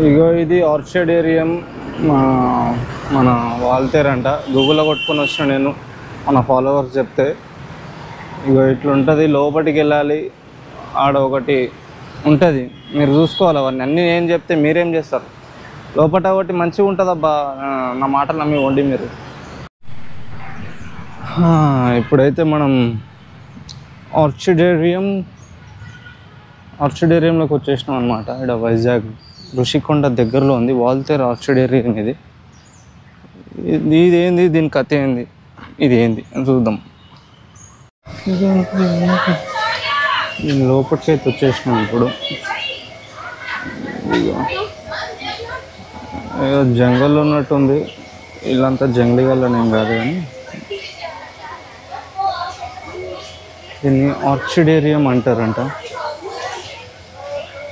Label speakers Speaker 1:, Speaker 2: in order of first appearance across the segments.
Speaker 1: ఇగో ఇది ఆర్చిడేరియం మన వాల్తేర్ అంట. గూగుల్లో కొట్టుకొని వచ్చిన నేను, మన ఫాలోవర్స్ చెప్తే. ఇగో ఇట్లుంటుంది, లోపలికి వెళ్ళాలి. ఆడ ఒకటి ఉంటుంది, మీరు చూసుకోవాలి అవన్నీ. అన్నీ ఏం చెప్తే మీరేం చేస్తారు? లోపల ఒకటి మంచిగా ఉంటుందబ్బా, నా మాటలు నమ్మి వండి మీరు. ఇప్పుడైతే మనం ఆర్చిడేరియంలోకి వచ్చేసినాం అనమాట. ఇక్కడ వైజాగ్ ఋషికొండ దగ్గరలో ఉంది వాల్తేర్ ఆర్చిడేరియం. ఇదేంది, దీని కథ ఏంది, ఇది ఏంది అని చూద్దాం. లోపలికి అయితే వచ్చేసినాం ఇప్పుడు. ఏదో జంగల్ ఉన్నట్టుంది, వీళ్ళంతా జంగలీ వాళ్ళని ఏం కాదు కానీ. దీన్ని ఆర్చిడేరియం అంటారంట.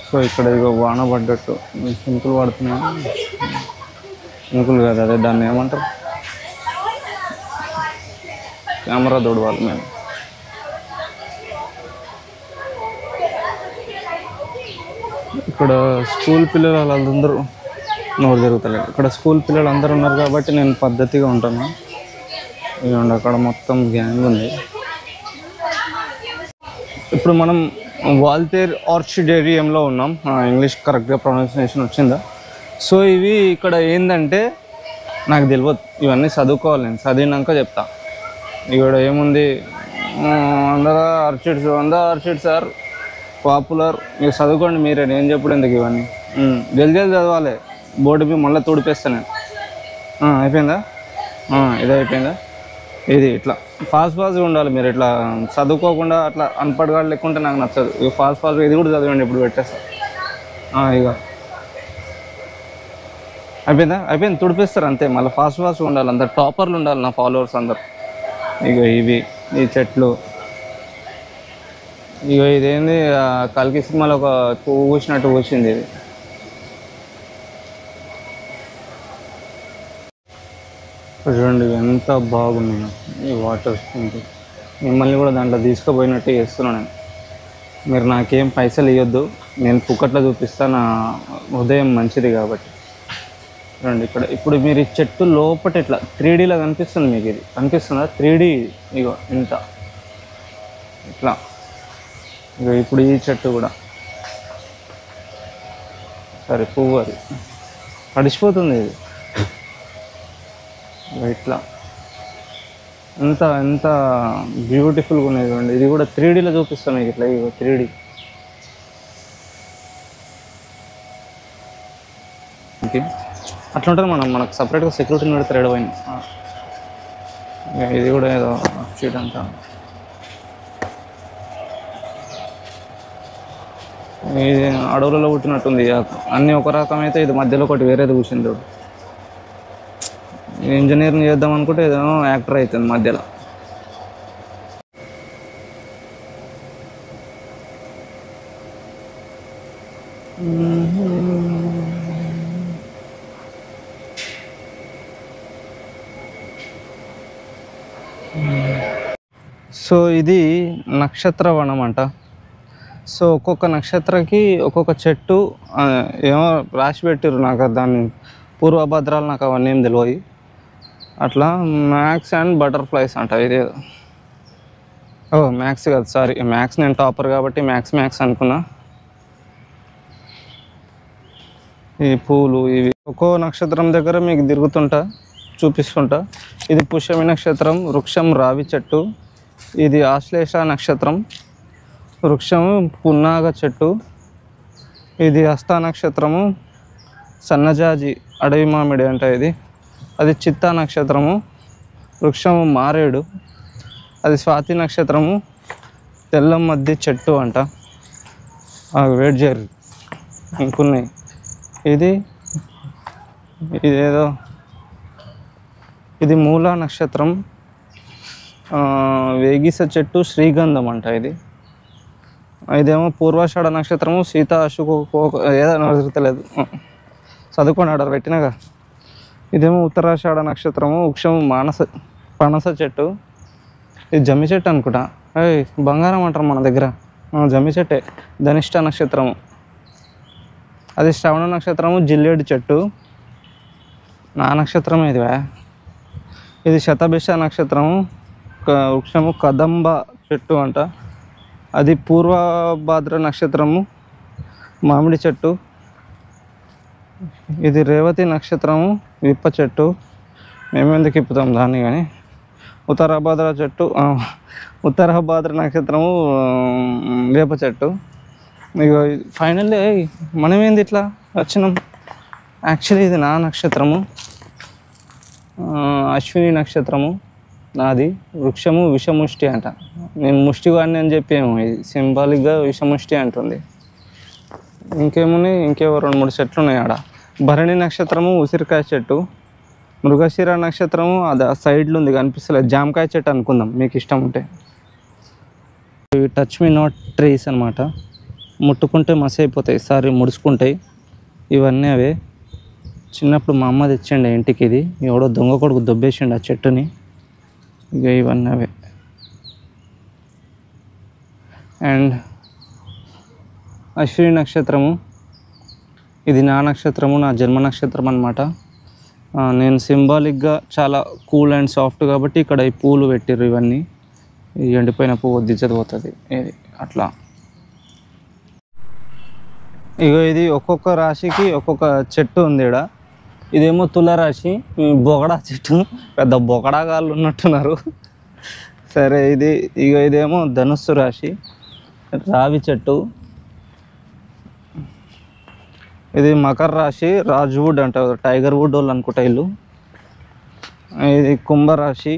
Speaker 1: సో ఇక్కడ ఇక వాన పడ్డట్టు సింపుల్ పడుతున్నాయి. సింపుల్ కాదు, అదే దాన్ని ఏమంటారు, కెమెరా దొడవాలి మేము. ఇక్కడ స్కూల్ పిల్లలు వాళ్ళందరూ నోరు తిరుగుతలేదు. ఇక్కడ స్కూల్ పిల్లలు అందరూ ఉన్నారు కాబట్టి నేను పద్ధతిగా ఉంటాను. ఇవ్వండి అక్కడ మొత్తం గ్యాంగ్ ఉంది. ఇప్పుడు మనం వాల్తేర్ ఆర్చిడేరియంలో ఉన్నాం. ఇంగ్లీష్ కరెక్ట్గా ప్రొనౌన్సియేషన్ వచ్చిందా? సో ఇవి ఇక్కడ ఏంటంటే నాకు తెలియదు, ఇవన్నీ చదువుకోవాలి. నేను చదివినాక చెప్తా. ఇక్కడ ఏముంది, అందరూ ఆర్చిడ్స్ ఆర్ పాపులర్. మీరు చదువుకోండి మీరే, నేను చెప్పుడు ఎందుకు ఇవన్నీ. జల్దీ చదవాలి, బోర్డు మీద మళ్ళీ తుడిపేస్తా నేను. అయిపోయిందా? ఇది అయిపోయిందా? ఇది ఇట్లా ఫాస్ట్గా ఉండాలి. మీరు ఇట్లా చదువుకోకుండా అట్లా అన్పడ్గా లేకుంటే నాకు నచ్చదు. ఇక ఫాస్ట్గా ఇది కూడా చదవండి, ఇప్పుడు పెట్టేస్తా. ఇక అయిపోయింది, తుడిపేస్తారు అంతే. మళ్ళీ ఫాస్ట్గా ఉండాలి, అందరు టాపర్లు ఉండాలి నా ఫాలోవర్స్ అందరు. ఇక ఇవి ఈ చెట్లు. ఇక ఇదేంది, కల్కి సినిమాలో ఒక పువ్వు కూసినట్టు కూర్చింది ఇది. చూడండి ఎంత బాగున్నాయి ఈ వాటర్. మిమ్మల్ని కూడా దాంట్లో తీసుకుపోయినట్టు చేస్తున్నాను నేను. మీరు నాకేం పైసలు ఇవ్వద్దు, నేను పుక్కట్లో చూపిస్తా, నా హృదయం మంచిది కాబట్టి. చూడండి ఇక్కడ ఇప్పుడు మీరు ఈ చెట్టు లోపల ఇట్లా 3Dలో కనిపిస్తుంది మీకు. ఇది కనిపిస్తుందా 3D? ఇగో ఇంత ఇట్లా. ఇక ఇప్పుడు ఈ చెట్టు కూడా సరే పువ్వు, అది తడిసిపోతుంది. ఇది ఇట్లా ఎంత బ్యూటిఫుల్గా ఉన్నాయి చూడండి. ఇది కూడా 3Dలో చూపిస్తాను మీకు ఇట్లా. ఇగో 3D అట్లా ఉంటుంది. మనకు సపరేట్గా సెక్యూరిటీని పెడితే రెడీ అయింది. ఇది కూడా ఏదో షీట్ అంట. ఇది అడవులలో పుట్టినట్టుంది. అన్నీ ఒక రకమైతే ఇది మధ్యలో ఒకటి వేరేది కూర్చుంది. ఇంజనీరింగ్ చేద్దాం అనుకుంటే ఏదో యాక్టర్ అవుతుంది మధ్యలో. సో ఇది నక్షత్రవనం అంట. సో ఒక్కొక్క నక్షత్రకి ఒక్కొక్క చెట్టు ఏమో రాసి పెట్టారు. నాకు దాని పూర్వభద్రాలు నాకు అవన్నీ ఏం తెలియదు. అట్లా మ్యాక్స్ అండ్ బటర్ఫ్లైస్ అంట. ఇది మ్యాక్స్ కాదు, సారీ, మ్యాక్స్ నేను టాపర్ కాబట్టి మ్యాక్స్ అనుకున్నా. ఈ పూలు ఇవి ఒక్కో నక్షత్రం దగ్గర మీకు తిరుగుతుంటా చూపిస్తుంటా. ఇది పుష్యమి నక్షత్రం, వృక్షం రావి చెట్టు. ఇది ఆశ్లేష నక్షత్రం, వృక్షము పున్నాగ చెట్టు. ఇది హస్త నక్షత్రము, సన్నజాజి అడవి మామిడి అంట ఇది. అది చిత్తా నక్షత్రము, వృక్షము మారేడు. అది స్వాతి నక్షత్రము, తెల్లం మధ్య చెట్టు అంట. వెయిట్ చేయరు ఇంకున్నాయి. ఇదేదో ఇది మూలా నక్షత్రం, వేగిస చెట్టు, శ్రీగంధం అంట ఇది. ఇదేమో పూర్వాషాఢ నక్షత్రము, సీత అశోక ఏదో తిరుగుతలేదు, చదువుకొని ఆర్డర్ పెట్టినాగా. ఇదేమో ఉత్తరాషాఢ నక్షత్రము, వృక్షము పనస చెట్టు. ఇది జమ్మి చెట్టు అనుకుంటా. బంగారం అంటారు మన దగ్గర, జమ్మి చెట్టే. ధనిష్ట నక్షత్రము. అది శ్రవణ నక్షత్రము, జిల్లేడు చెట్టు. నా నక్షత్రం ఇదివా. ఇది శతభిష నక్షత్రము, వృక్షము కదంబ చెట్టు అంట. అది పూర్వభాద్ర నక్షత్రము, మామిడి చెట్టు. ఇది రేవతి నక్షత్రము, విప్ప చెట్టు. మేమెందుకు ఇప్పుతాం దాన్ని కానీ. ఉత్తరాభాద్ర చెట్టు, ఉత్తరాభాద్ర నక్షత్రము, వేప చెట్టు. ఇక ఫైనల్లీ మనమేంది ఇట్లా వచ్చినాం. యాక్చువల్లీ ఇది నా నక్షత్రము, అశ్విని నక్షత్రము నాది. వృక్షము విషముష్టి అంట. నేను ముష్టివాడిని అని చెప్పేమో, ఇది సింబాలిక్గా విషముష్టి అంటుంది. ఇంకేమున్నాయి, ఇంకేవో 2-3 చెట్లు ఉన్నాయి ఆడ. భరణి నక్షత్రము, ఉసిరికాయ చెట్టు. మృగశిర నక్షత్రము అది సైడ్లో ఉంది, కనిపిస్తలేదు. జామకాయ చెట్టు అనుకుందాం మీకు ఇష్టం ఉంటే. ఇవి టచ్ మీ నాట్ ట్రీస్ అనమాట. ముట్టుకుంటే మసి అయిపోతాయి, సారీ ముడుచుకుంటాయి. ఇవన్నీ అవే. చిన్నప్పుడు మా అమ్మ తెచ్చిండే ఇంటికి. ఇది ఎవడో దొంగ కొడుకు దొబ్బేసిండు ఆ చెట్టుని. ఇక ఇవన్నీ అవే. అండ్ అశ్విని నక్షత్రము, ఇది నా నక్షత్రము, నా జన్మ నక్షత్రం అనమాట. నేను సింబాలిక్గా చాలా కూల్ అండ్ సాఫ్ట్ కాబట్టి ఇక్కడ ఈ పూలు పెట్టిర్రు. ఇవన్నీ ఈ ఎండిపోయిన పువ్వు దిచ్చది పోతుంది ఇది అట్లా. ఇగో ఇది ఒక్కొక్క రాశికి ఒక్కొక్క చెట్టు ఉంది ఇక్కడ. ఇదేమో తులారాశి, బొగడా చెట్టు. పెద్ద బొగడాగాళ్ళు ఉన్నట్టున్నారు. సరే ఇదేమో ధనుస్సు రాశి, రావి చెట్టు. ఇది మకర రాశి, రాజ్వుడ్ అంట, టైగర్ వుడ్ వాళ్ళు అనుకుంటా ఇల్లు. ఇది కుంభరాశి,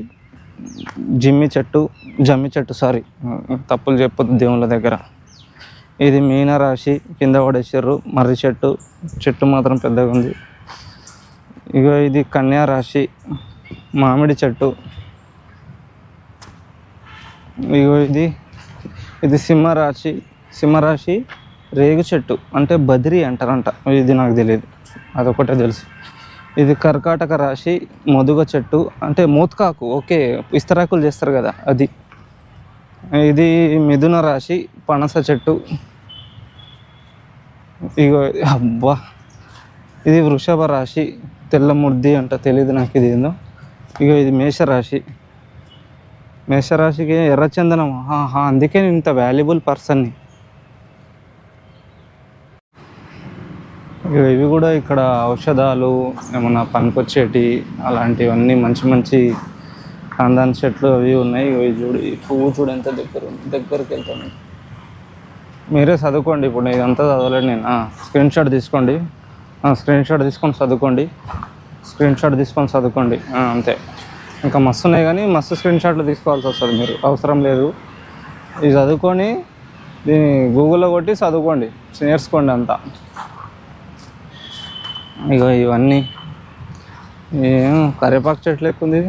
Speaker 1: జమ్మి చెట్టు సారీ, తప్పులు చెప్పొద్దు దేవుళ్ళ దగ్గర. ఇది మీనరాశి, కింద పడేసారు. మర్రి చెట్టు మాత్రం పెద్దగా ఉంది. ఇక ఇది కన్యా రాశి, మామిడి చెట్టు. ఇగో ఇది సింహరాశి, రేగు చెట్టు అంటే బద్రి అంటారంట. ఇది నాకు తెలియదు, అదొకటే తెలుసు. ఇది కర్కాటక రాశి, మధుగ చెట్టు అంటే మోత్కాకు. ఓకే, ఇస్తరాకులు చేస్తారు కదా అది. ఇది మిథున రాశి, పనస చెట్టు. ఇగో అబ్బా, ఇది వృషభ రాశి, తెల్ల ముద్ది అంట, తెలియదు నాకు ఇది ఏందో. ఇగో ఇది మేషరాశికి ఎర్రచందనం. అందుకే నేను ఇంత వాల్యుబుల్ పర్సన్ని. ఇవి కూడా ఇక్కడ ఔషధాలు ఏమన్నా పనికొచ్చేటి అలాంటివన్నీ మంచి ఖాందాన్ చెట్లు అవి ఉన్నాయి. ఇవి చూడు, ఈ పువ్వు చూడు ఎంత దగ్గరికి వెళ్తాను. మీరే చదువుకోండి. ఇప్పుడు ఇదంతా చదవలేదు నేను. స్క్రీన్ షాట్ తీసుకొని చదువుకోండి. అంతే. ఇంకా మస్తు ఉన్నాయి కానీ మస్తు స్క్రీన్ షాట్లు తీసుకోవాల్సి వస్తుంది. మీరు అవసరం లేదు. ఇది చదువుకొని దీన్ని గూగుల్లో కొట్టి చదువుకోండి, నేర్చుకోండి అంతా. ఇక ఇవన్నీ ఏం కరివేపాకు చెట్లు ఎక్కువ ఉంది.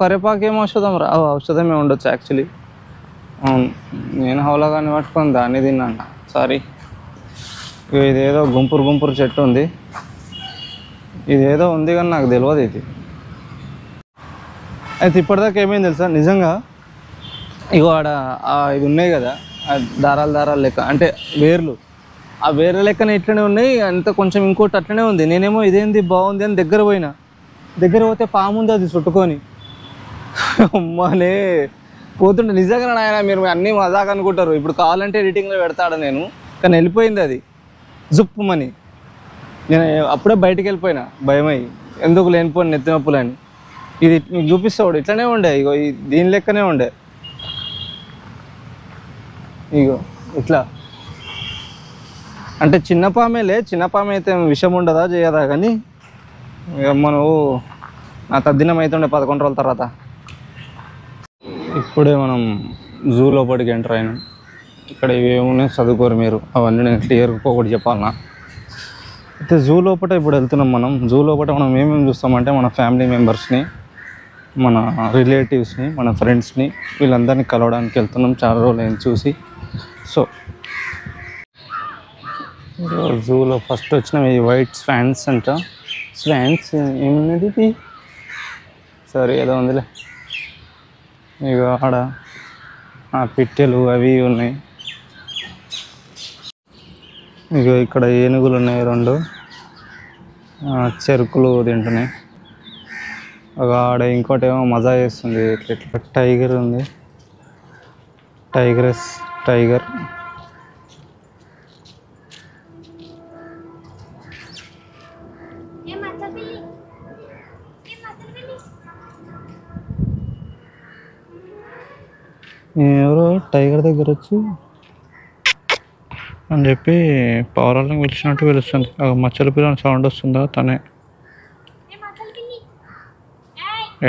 Speaker 1: కరివేపాకు ఏం ఔషధమే ఉండొచ్చు యాక్చువల్లీ. అవును, నేను హౌలగాన్ని పట్టుకొని దాన్ని తిన్నాను, సారీ. ఇక ఇదేదో గుంపురు చెట్టు ఉంది. ఇదేదో ఉంది కానీ నాకు తెలియదు ఇది. అయితే ఇప్పటిదాకా ఏమైంది తెలుసా, నిజంగా ఇగో ఆడ ఇవి ఉన్నాయి కదా, దారాలు లెక్క అంటే వేర్లు. ఆ వేర్ల లెక్కన ఇట్లనే ఉన్నాయి, అంత కొంచెం ఇంకోటి అట్లనే ఉంది. నేనేమో ఇదేంది బాగుంది అని దగ్గర పోతే పాము ఉంది, అది చుట్టుకొని. అమ్మానే పోతుంటే నిజంగా నాయన, మీరు అన్నీ మజాక్ అనుకుంటారు. ఇప్పుడు కావాలంటే ఎడిటింగ్లో పెడతాడు నేను, కానీ వెళ్ళిపోయింది అది జుప్పుమని. నేను అప్పుడే బయటికి వెళ్ళిపోయినా భయమై, ఎందుకు లేనిపోయిన నెత్తి నొప్పులని. ఇది నీకు చూపిస్తాడు, ఇట్లనే ఉండే. ఇగో దీని లెక్కనే ఉండే. ఇగో ఇట్లా అంటే చిన్న పాము అయితే విషం ఉండదా చేయదా, కానీ నువ్వు నా తద్దినం అవుతుండే 11 రోజుల తర్వాత. ఇప్పుడే మనం జూ లోపలికి ఎంటర్ అయినాం. ఇక్కడ ఇవేమున్నాయి చదువుకోరు మీరు, అవన్నీ నేను క్లియర్గా ఒకటి చెప్పాలన్నా. అయితే జూ లోపల ఇప్పుడు వెళ్తున్నాం మనం. జూ లోపల మనం ఏమేమి చూస్తామంటే మన ఫ్యామిలీ మెంబర్స్ని, మన రిలేటివ్స్ని, మన ఫ్రెండ్స్ని, వీళ్ళందరినీ కలవడానికి వెళ్తున్నాం. చాలా రోజులు అయింది చూసి. సో జూలో ఫస్ట్ వచ్చిన ఈ వైట్ స్వాన్స్ అంట. స్వాన్స్ ఏమున్నది ఇది, సరే ఏదో ఉందిలే. ఇక ఆడ పిట్టెలు అవి ఉన్నాయి. ఇక ఇక్కడ ఏనుగులు ఉన్నాయి 2 చెరుకులు తింటున్నాయి. ఒక ఆడ ఇంకోటి ఏమో మజా చేస్తుంది. ఇట్లా ఇట్లా టైగర్ ఉంది, టైగర్. ఎవరో టైగర్ దగ్గర వచ్చి అని చెప్పి పౌరాలను పిలిచినట్టు పిలుస్తుంది. మచ్చల పిల్లని సౌండ్ వస్తుందా? తనే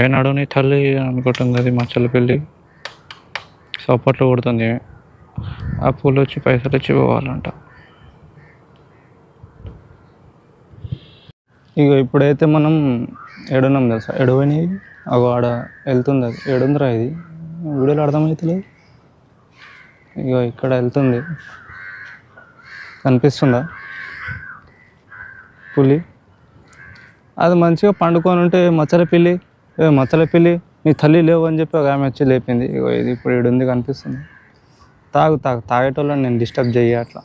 Speaker 1: ఏనాడు నీ తల్లి అనుకుంటుంది. అది మచ్చల పిల్లి సపోర్ట్లు కొడుతుంది. ఆ పూలు వచ్చి పైసలు ఇచ్చి పోవాలంట. ఇక ఇప్పుడైతే మనం ఎడున్నాం తెలుసా? ఎడవని ఆడ వెళ్తుంది. అది ఎడుందిరా? ఇది వీడియోలో అర్థమవుతలేదు. ఇక ఇక్కడ వెళ్తుంది, కనిపిస్తుందా పులి? అది మంచిగా పండుకొని ఉంటే మచ్చల పిల్లి నీ తల్లి లేవు అని చెప్పి ఒక ఆమె వచ్చి లేపింది. ఇగో ఇది ఇప్పుడు ఈడుంది, కనిపిస్తుంది. తాగేటోళ్ళని నేను డిస్టర్బ్ చెయ్య అట్లా.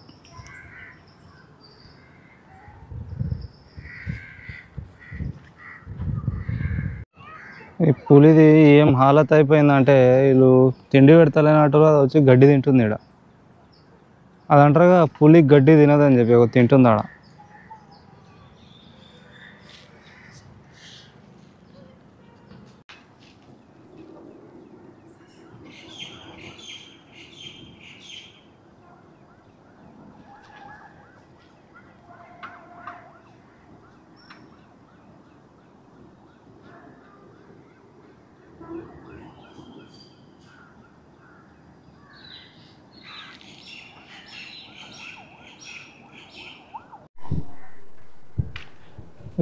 Speaker 1: ఈ పులిది ఏం హాలత్ అయిపోయిందంటే వీళ్ళు తిండి పెడతలేనట్టు అది వచ్చి గడ్డి తింటుంది ఇక్కడ. అదంటారుగా పులి గడ్డి తినదని చెప్పి ఒక తింటుంది ఆడ.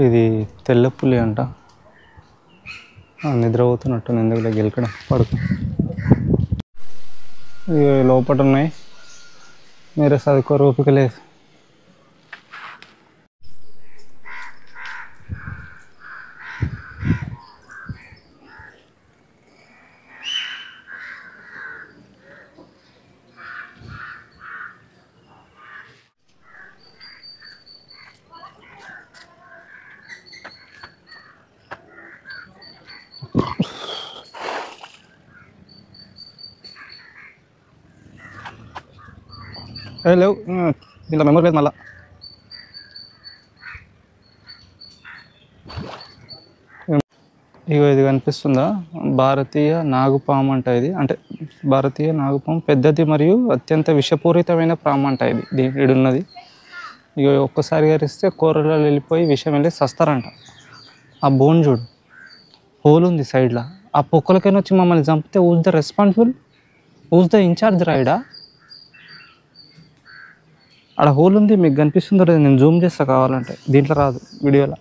Speaker 1: ఇది తెల్ల పులి అంట. నిద్రపోతున్నట్టు ఎందుకులే గెలకడం, పడుకో. ఇవి లోపల ఉన్నాయి, మీరే చదువుకోరు, ఓపిక లేదు. లేవు, దీంట్లో మెమరీ లేదు మళ్ళా. ఇగో ఇది కనిపిస్తుందా? భారతీయ నాగుపాము అంట. ఇది అంటే భారతీయ నాగుపాము పెద్దది మరియు అత్యంత విషపూరితమైన పాము అంట. ఇది ఇడున్నది. ఇక ఒక్కసారి గరిస్తే కూరలో వెళ్ళిపోయి విషం వెళ్ళి సస్తారంట. ఆ బోన్ చూడు, హోల్ ఉంది సైడ్లో. ఆ పొక్కలకైనా వచ్చి మమ్మల్ని చంపితే who's the responsible, who's the incharge రాయిడా? ఆడ హోల్ ఉంది, మీకు కనిపిస్తుందో లేదు, నేను జూమ్ చేస్తా కావాలంటే. దీంట్లో రాదు, వీడియోలో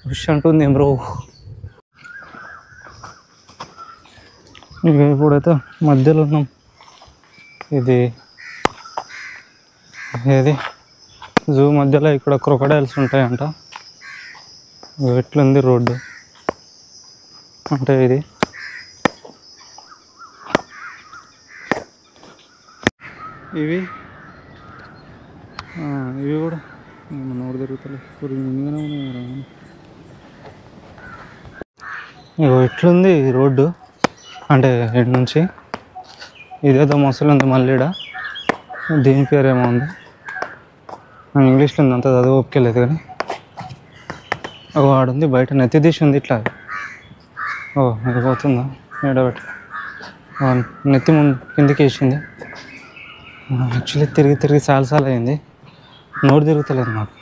Speaker 1: విష్ అంటుంది ఏం బ్రో. ఇక ఇప్పుడైతే మధ్యలో ఉన్నాం. ఇది ఏది జూ మధ్యలో ఇక్కడ క్రొకడైల్స్ ఉంటాయంట. ఎట్లుంది రోడ్డు అంటే ఇది ఇవి కూడా నోరు తిరుగుతలే. ఇగో ఎట్లుంది రోడ్డు అంటే ఇటు నుంచి ఇదేదో మొసలు ఉంది మళ్ళీడ. దీని పేరేమో ఉంది, ఇంగ్లీష్లో ఉంది, అంత చదువు ఒప్పుకోలేదు కానీ. వాడుంది బయట, నెత్తి తీసి ఉంది ఇట్లా. ఇది పోతుందా? ఏడబెట్టి నెత్తి ముందు కిందికి వేసింది. యాక్చువల్లీ తిరిగి చాలాసార్లు అయింది, నోరు తిరుగుతలేదు నాకు.